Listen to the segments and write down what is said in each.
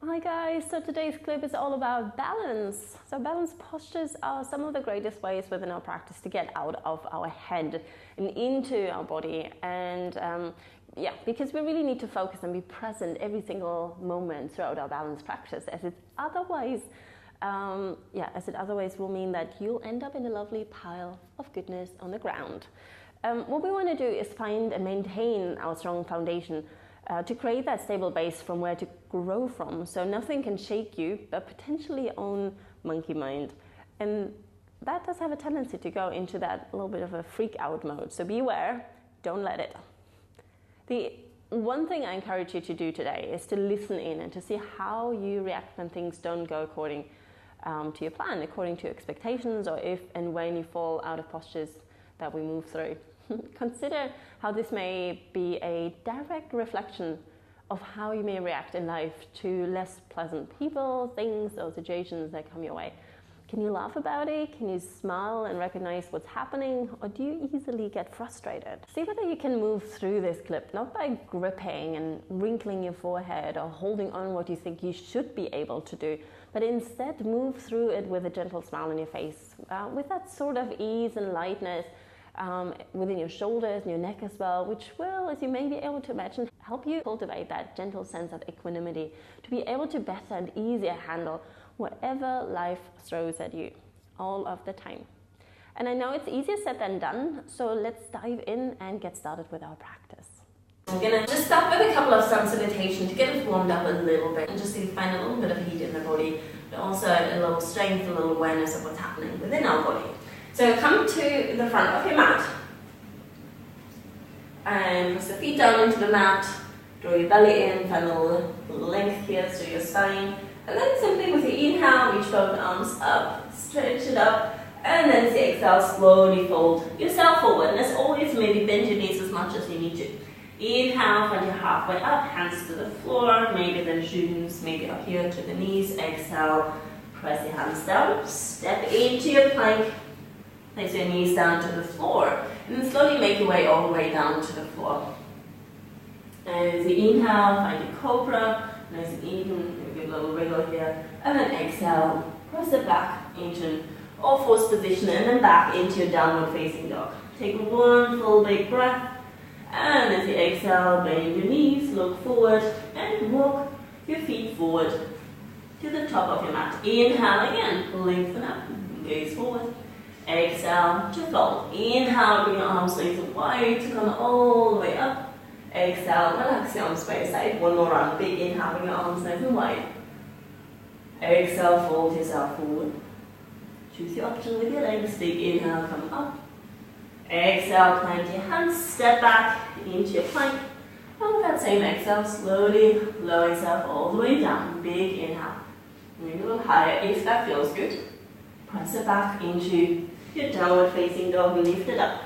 Hi guys, so today's clip is all about balance. So balance postures are some of the greatest ways within our practice to get out of our head and into our body. And because we really need to focus and be present every single moment throughout our balance practice, as it otherwise will mean that you'll end up in a lovely pile of goodness on the ground. What we want to do is find and maintain our strong foundation to create that stable base from where to grow from, so nothing can shake you but potentially your own monkey mind. And that does have a tendency to go into that little bit of a freak out mode, so beware, don't let it. The one thing I encourage you to do today is to listen in and to see how you react when things don't go according to your plan, according to your expectations, or if and when you fall out of postures that we move through. Consider how this may be a direct reflection of how you may react in life to less pleasant people, things, or situations that come your way. Can you laugh about it? Can you smile and recognize what's happening? Or do you easily get frustrated? See whether you can move through this clip, not by gripping and wrinkling your forehead or holding on what you think you should be able to do, but instead move through it with a gentle smile on your face, with that sort of ease and lightness within your shoulders and your neck as well, which will, as you may be able to imagine, help you cultivate that gentle sense of equanimity to be able to better and easier handle whatever life throws at you all of the time. And I know it's easier said than done, so let's dive in and get started with our practice. I'm gonna just start with a couple of sun salutation to get us warmed up a little bit and just to find a little bit of heat in the body, but also a little strength, a little awareness of what's happening within our body. So come to the front of your mat and press the feet down into the mat, draw your belly in, find a little length here through your spine, and then simply with your inhale, reach both arms up, stretch it up, and then as you exhale, slowly fold yourself forward. And as always, maybe bend your knees as much as you need to. Inhale, find your halfway up, hands to the floor, maybe the shins, maybe up here to the knees. Exhale, press your hands down, step into your plank. Place your knees down to the floor, and then slowly make your way all the way down to the floor. And as you inhale, find your cobra, nice and even, give a little wriggle here, and then exhale, press it back into all fours position, and then back into your downward facing dog. Take one full big breath, and as you exhale, bend your knees, look forward, and walk your feet forward to the top of your mat. Inhale again, lengthen up, gaze forward. Exhale to fold. Inhale, bring your arms nice and wide to come all the way up. Exhale, relax your arms by your side. One more round. Big inhale, bring your arms nice and wide. Exhale, fold yourself forward. Choose your option with your legs. Big inhale, come up. Exhale, plant your hands, step back into your plank. And with that same exhale, slowly lower yourself all the way down. Big inhale. Maybe a little higher if that feels good. Press it back into your downward facing dog, lift it up.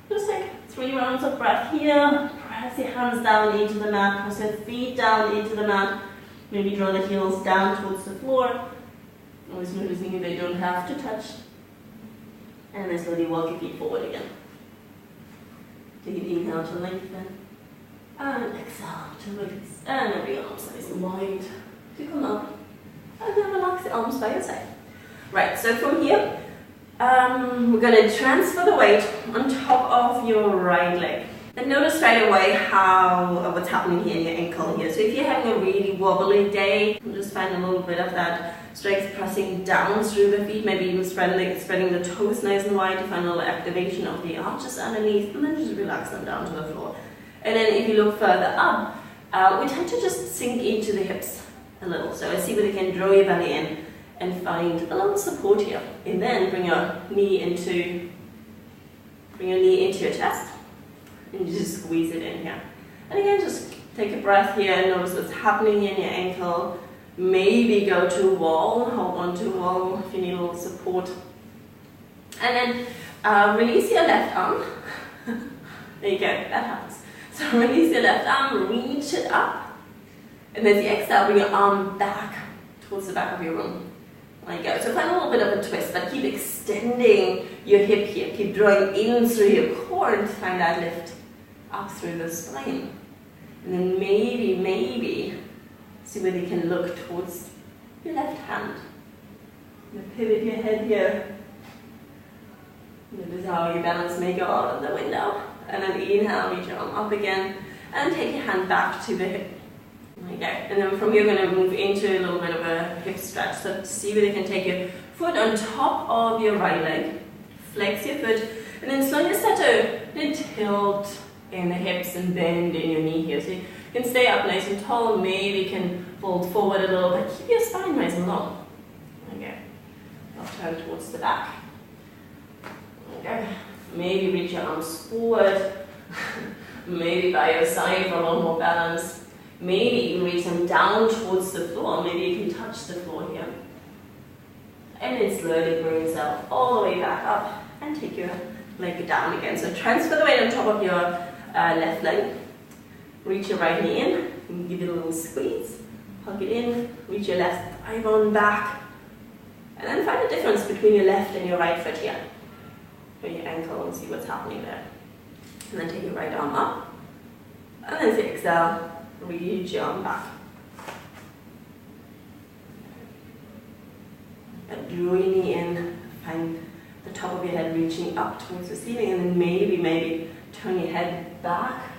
Just take 3 rounds of breath here. Press your hands down into the mat, press your feet down into the mat. Maybe draw the heels down towards the floor. Always noticing they don't have to touch. And then slowly walk your feet forward again. Take an inhale to lengthen. And exhale to release. And then bring your arms nice and wide to come up. And then relax the arms by your side. Right, so from here, we're going to transfer the weight on top of your right leg. And notice right away what's happening here in your ankle here. So if you're having a really wobbly day, just find a little bit of that strength pressing down through the feet, maybe even spreading the toes nice and wide to find a little activation of the arches underneath, and then just relax them down to the floor. And then if you look further up, we tend to just sink into the hips a little. So see whether you can draw your belly in and find a little support here. And then bring your knee into your chest and just squeeze it in here. And again, just take a breath here and notice what's happening in your ankle. Maybe go to a wall, hold on to a wall if you need a little support. And then release your left arm. There you go, that happens. So release your left arm, reach it up. And as you exhale, bring your arm back towards the back of your room. There you go. So find a little bit of a twist, but keep extending your hip here. Keep drawing in through your core and find that lift up through the spine. And then maybe See whether you can look towards your left hand. Pivot your head here. Notice how your balance may go out of the window. And then inhale, reach your arm up again. And take your hand back to the hip. Okay. And then from here, you're going to move into a little bit of a hip stretch. So see whether you can take your foot on top of your right leg. Flex your foot. And then slowly start to tilt in the hips and bend in your knee here. So you can stay up nice and tall. Maybe you can fold forward a little bit. Keep your spine nice and long. Okay. I'll turn towards the back. Okay. Maybe reach your arms forward. Maybe by your side for a little more balance. Maybe you reach them down towards the floor. Maybe you can touch the floor here. And then slowly bring yourself all the way back up and take your leg down again. So transfer the weight on top of your left leg. Reach your right knee in. And give it a little squeeze. Hug it in. Reach your left thigh bone back. And then find the difference between your left and your right foot here. For your ankle and see what's happening there. And then take your right arm up. And then exhale. Reach your arm back. And draw your knee in. Find the top of your head reaching up towards the ceiling. And then maybe turn your head back.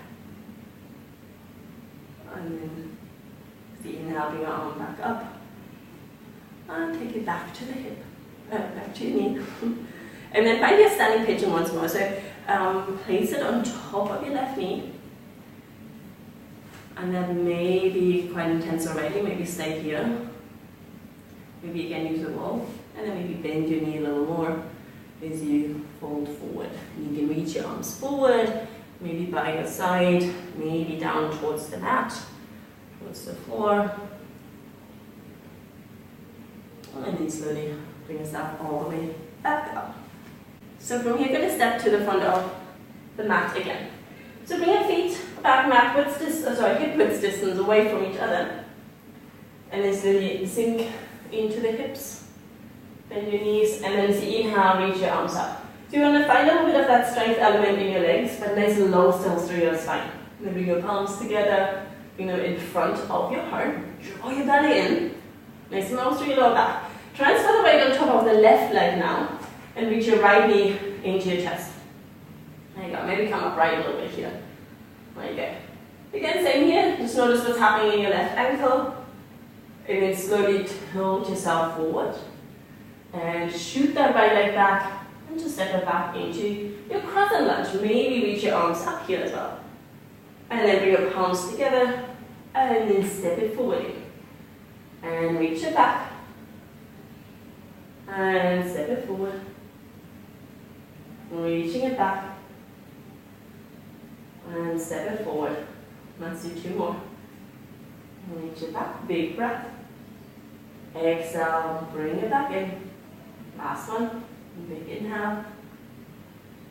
And then inhale, bring your arm back up. And take it back to the hip. Back to your knee. And then find your standing pigeon once more. So place it on top of your left knee. And that may be quite intense already. Maybe stay here. Maybe you can use the wall. And then maybe bend your knee a little more as you fold forward. And you can reach your arms forward, maybe by your side, maybe down towards the mat, towards the floor. And then slowly bring yourself all the way back up. So from here, you're going to step to the front of the mat again. So bring your feet back hip width distance away from each other. And then slowly sink into the hips. Bend your knees, and then inhale, reach your arms up. So you want to find a little bit of that strength element in your legs, but nice and long still through your spine. Then bring your palms together, bring them in front of your heart. Draw your belly in. Nice and long through your lower back. Transfer the weight on top of the left leg now, and reach your right knee into your chest. There you go. Maybe come up right a little bit here. There you go. Again, same here. Just notice what's happening in your left ankle. And then slowly tilt yourself forward. And shoot that right leg back. And just step it back into your crescent lunge. Maybe reach your arms up here as well. And then bring your palms together. And then step it forward again. And reach it back. And step it forward. Reaching it back. And step it forward. Let's do two more. Reach it back. Big breath. Exhale. Bring it back in. Last one. Big inhale.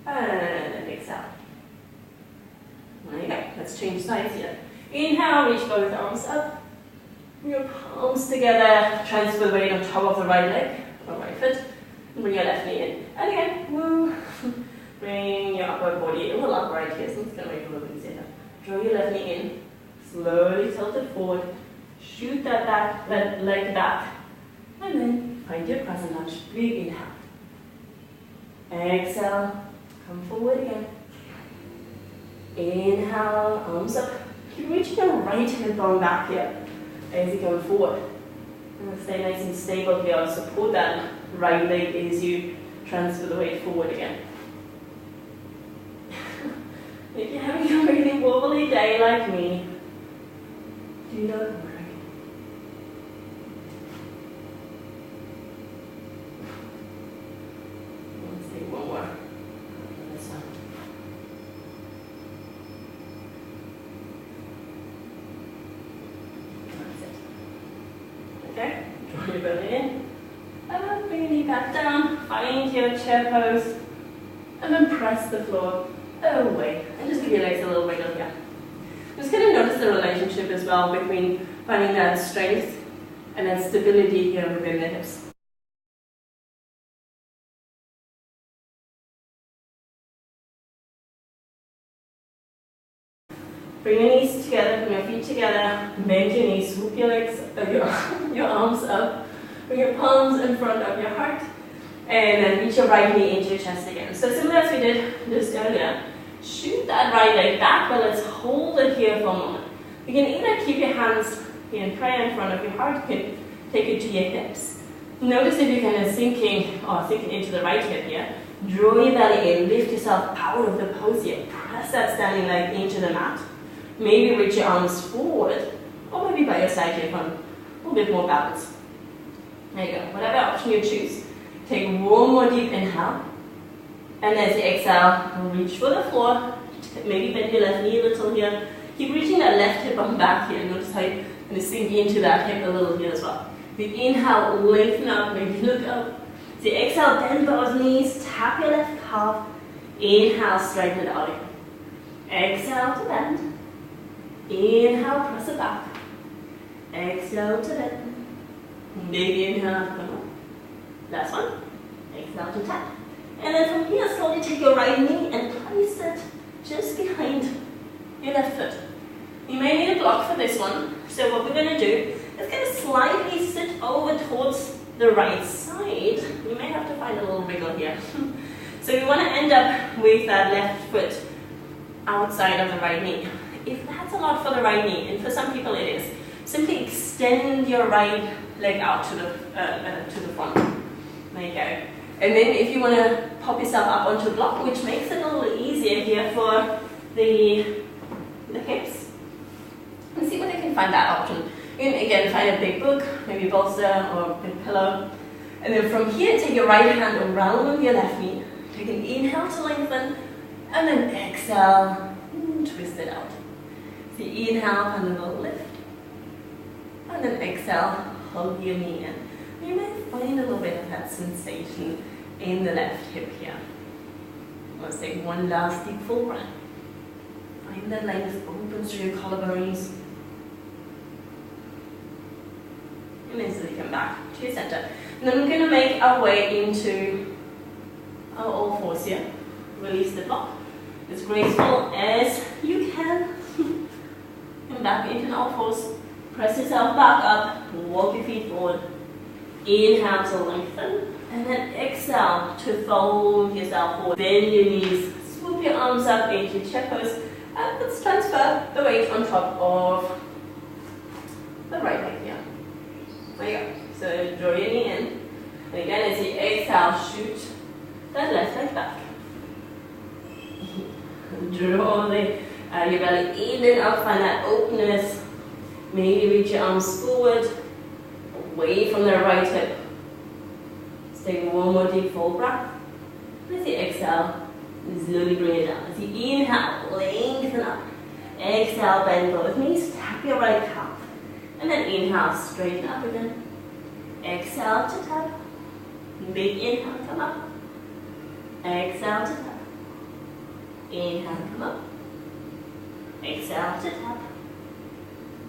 And then exhale. There you go. Let's change sides here. Inhale. Reach both arms up. Bring your palms together. Transfer the weight on top of the right leg. Or right foot. And bring your left knee in. And again. Woo. Bring your upper body a little upright here, so it's going to make it a little easier. Draw your left knee in. Slowly tilt it forward. Shoot that leg back. And then find your crescent lunge. Big inhale. Exhale. Come forward again. Inhale. Arms up. Keep reaching your right hip bone back here as you go forward. And stay nice and stable here. Support that right leg as you transfer the weight forward again. If you're having a really wobbly day like me, do not worry. Let's take one more. This one. That's it. Okay, draw your belly in. And bring your knee back down. Find your chair pose. And then press the floor away. And just give your legs a little wiggle here. Just going to notice the relationship as well between finding that strength and that stability here within the hips. Bring your knees together, bring your feet together, bend your knees, swoop Sweep your legs, your arms up, bring your palms in front of your heart, and then reach your right knee into your chest again. So similar as we did just earlier, shoot that right leg back, but let's hold it here for a moment. You can either keep your hands in prayer in front of your heart, you can take it to your hips. Notice if you're kind of sinking into the right hip here. Draw your belly in, lift yourself out of the pose here. Press that standing leg into the mat. Maybe reach your arms forward, or maybe by your side here for a little bit more balance. There you go, whatever option you choose. Take one more deep inhale. And as you exhale, reach for the floor. Maybe bend your left knee a little here. Keep reaching that left hip on back here. Notice how you're going to sink into that hip a little here as well. The inhale, lengthen up, maybe look up. So exhale, bend both knees, tap your left calf. Inhale, straighten it out again. Exhale to bend. Inhale, press it back. Exhale to bend. Big inhale, come on. Last one. Exhale to tap. And then from here, slowly take your right knee and place it just behind your left foot. You may need a block for this one. So what we're going to do is going to slightly sit over towards the right side. You may have to find a little wiggle here. So we want to end up with that left foot outside of the right knee. If that's a lot for the right knee, and for some people it is, simply extend your right leg out to the front. There you go. And then if you want to pop yourself up onto a block, which makes it a little easier here for the hips, and see whether you can find that option. You can again find a big book, maybe a bolster or a big pillow. And then from here, take your right hand around your left knee. Take an inhale to lengthen, and then exhale, twist it out. So inhale, find a little lift. And then exhale, hug your knee in. You may find a little bit of that sensation in the left hip here. Let's take one last deep full breath. Find that length opens through your collarbones. And then slowly come back to your center. And then we're going to make our way into our all fours here. Release the block as graceful as you can. And back into all fours. Press yourself back up. Walk your feet forward. Inhale to lengthen, and then exhale to fold yourself forward. Bend your knees, swoop your arms up into chair pose, and let's transfer the weight on top of the right leg here. There you go. So draw your knee in, and again as you exhale, shoot that left leg back. Draw your belly in and up, find that openness. Maybe reach your arms forward. Away from the right hip. Let's take one more deep full breath. As you exhale, slowly bring it down. As you inhale, lengthen up. Exhale, bend both knees, tap your right calf. And then inhale, straighten up again. Exhale to tap. Big inhale, come up. Exhale to tap. Inhale, come up. Exhale to tap.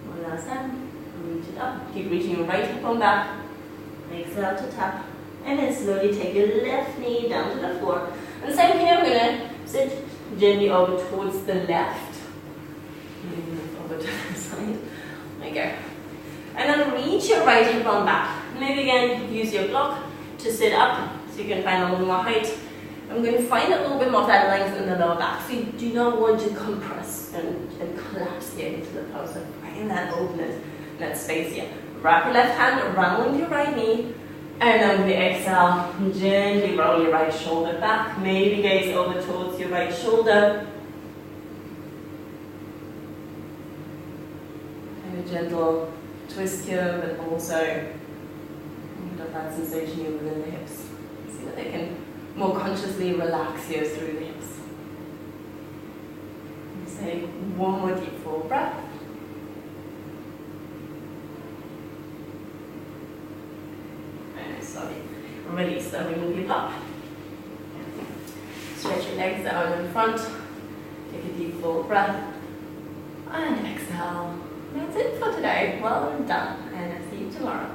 One last time. Reach it up. Keep reaching your right hip on back. Exhale to tap. And then slowly take your left knee down to the floor. And same here, we're going to sit gently over towards the left. Over to the side. There you go. And then reach your right hip on back. Maybe again, use your block to sit up so you can find a little more height. I'm going to find a little bit more of that length in the lower back. So you do not want to compress and collapse here into the pose. So find that openness. That space here. Wrap your left hand around your right knee, and then with the exhale, gently roll your right shoulder back. Maybe gaze over towards your right shoulder. And a gentle twist here, but also a bit of that sensation here within the hips. See that they can more consciously relax here through the hips. And say one more deep full breath. Sorry. Release, then remove your block. Stretch your legs out in front. Take a deep full breath. And exhale. That's it for today. Well done. And I'll see you tomorrow.